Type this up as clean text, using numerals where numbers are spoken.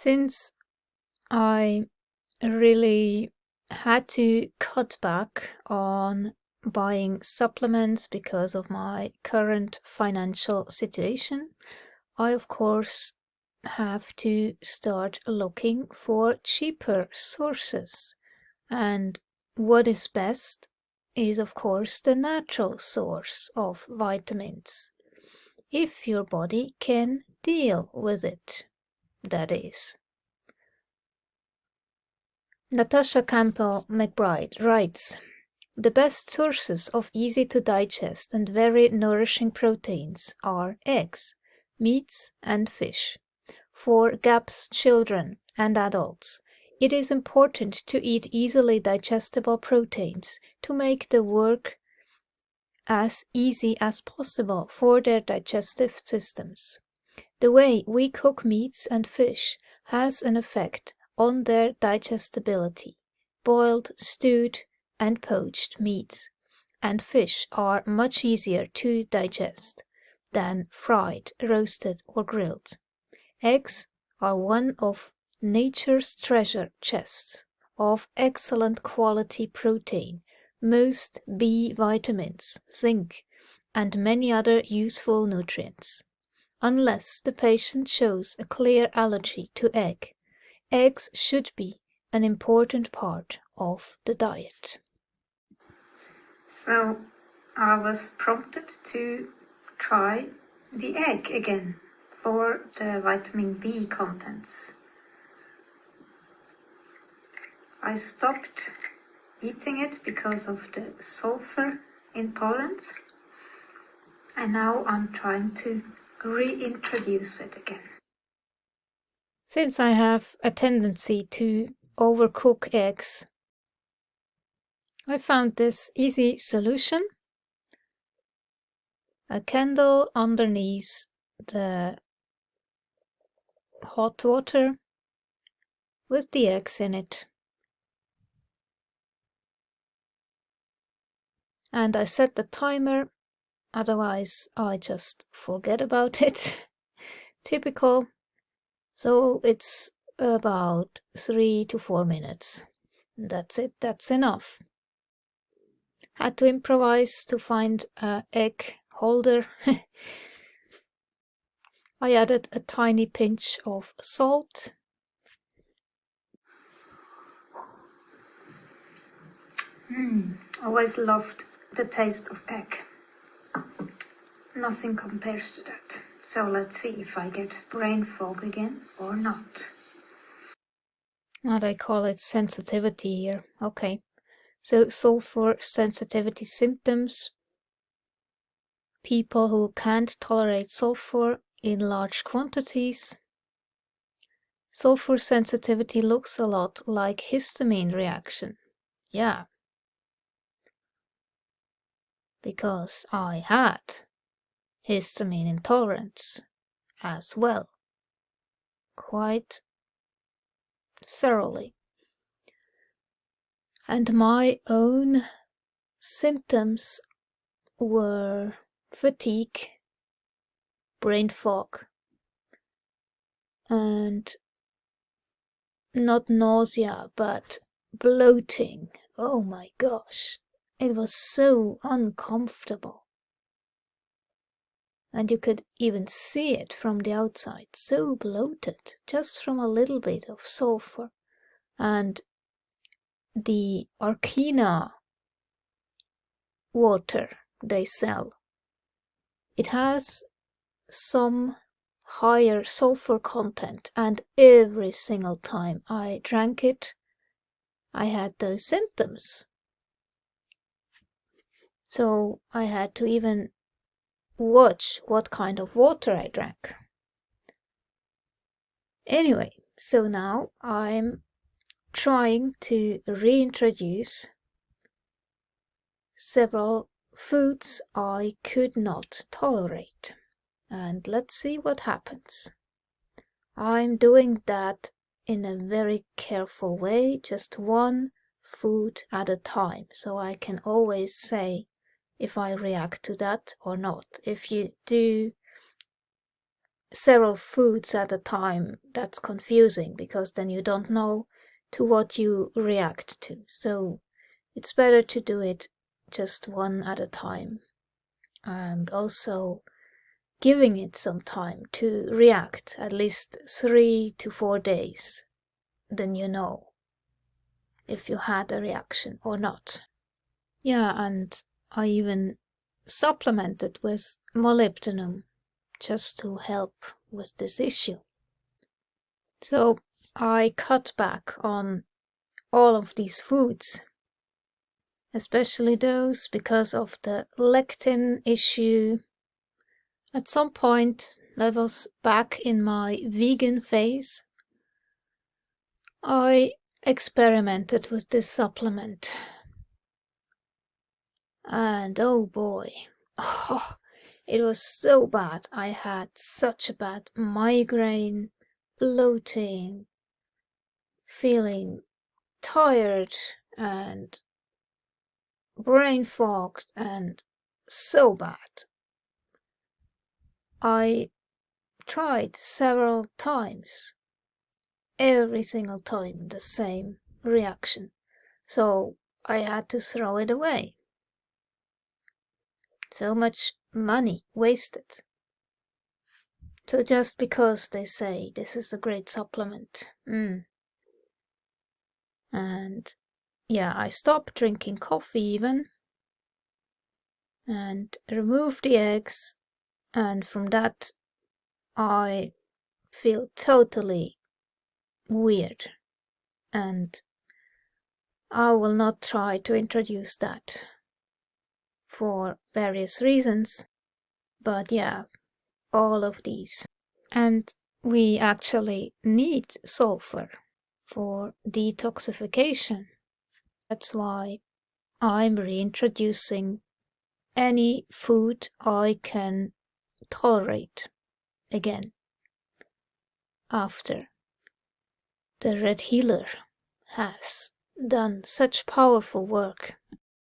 Since I really had to cut back on buying supplements because of my current financial situation, I of course have to start looking for cheaper sources. And what is best is of course the natural source of vitamins, if your body can deal with it, that is. Natasha Campbell McBride writes, "The best sources of easy-to-digest and very nourishing proteins are eggs, meats, and fish. For GAPS children and adults, it is important to eat easily digestible proteins to make the work as easy as possible for their digestive systems. The way we cook meats and fish has an effect on their digestibility. Boiled, stewed, and poached meats and fish are much easier to digest than fried, roasted, or grilled. Eggs are one of nature's treasure chests of excellent quality protein, most B vitamins, zinc, and many other useful nutrients. Unless the patient shows a clear allergy to egg, eggs should be an important part of the diet." So I was prompted to try the egg again for the vitamin B contents. I stopped eating it because of the sulfur intolerance, and now I'm trying to reintroduce it again. Since I have a tendency to overcook eggs, I found this easy solution: a candle underneath the hot water with the eggs in it. And I set the timer, otherwise I just forget about it. Typical. So it's about 3 to 4 minutes. That's it, that's enough. Had to improvise to find an egg holder. I added a tiny pinch of salt. Always loved the taste of egg. Nothing compares to that. So let's see if I get brain fog again or not. Now they call it sensitivity here. Okay. So sulfur sensitivity symptoms. People who can't tolerate sulfur in large quantities. Sulfur sensitivity looks a lot like histamine reaction. Yeah. Because I had histamine intolerance as well. Quite thoroughly. And my own symptoms were fatigue, brain fog, and not nausea, but bloating. Oh my gosh, it was so uncomfortable. And you could even see it from the outside, so bloated, just from a little bit of sulfur. And the Arcina water they sell, it has some higher sulfur content, and every single time I drank it, I had those symptoms. So I had to even watch what kind of water I drank. Anyway, so now I'm trying to reintroduce several foods I could not tolerate. And let's see what happens. I'm doing that in a very careful way, just one food at a time, so I can always say if I react to that or not. If you do several foods at a time, that's confusing because then you don't know to what you react to. So it's better to do it just one at a time, and also giving it some time to react, at least 3 to 4 days. Then you know if you had a reaction or not. Yeah, and I even supplemented with molybdenum just to help with this issue. So I cut back on all of these foods, especially those because of the lectin issue. At some point, I was back in my vegan phase. I experimented with this supplement. And oh boy, oh, it was so bad. I had such a bad migraine, bloating, feeling tired and brain fogged, and so bad. I tried several times, every single time the same reaction, so I had to throw it away. So much money wasted. So just because they say this is a great supplement. And yeah, I stopped drinking coffee even, and removed the eggs, and from that I feel totally weird, and I will not try to introduce that for various reasons. But yeah, all of these. And we actually need sulfur for detoxification. That's why I'm reintroducing any food I can tolerate again after the red healer has done such powerful work.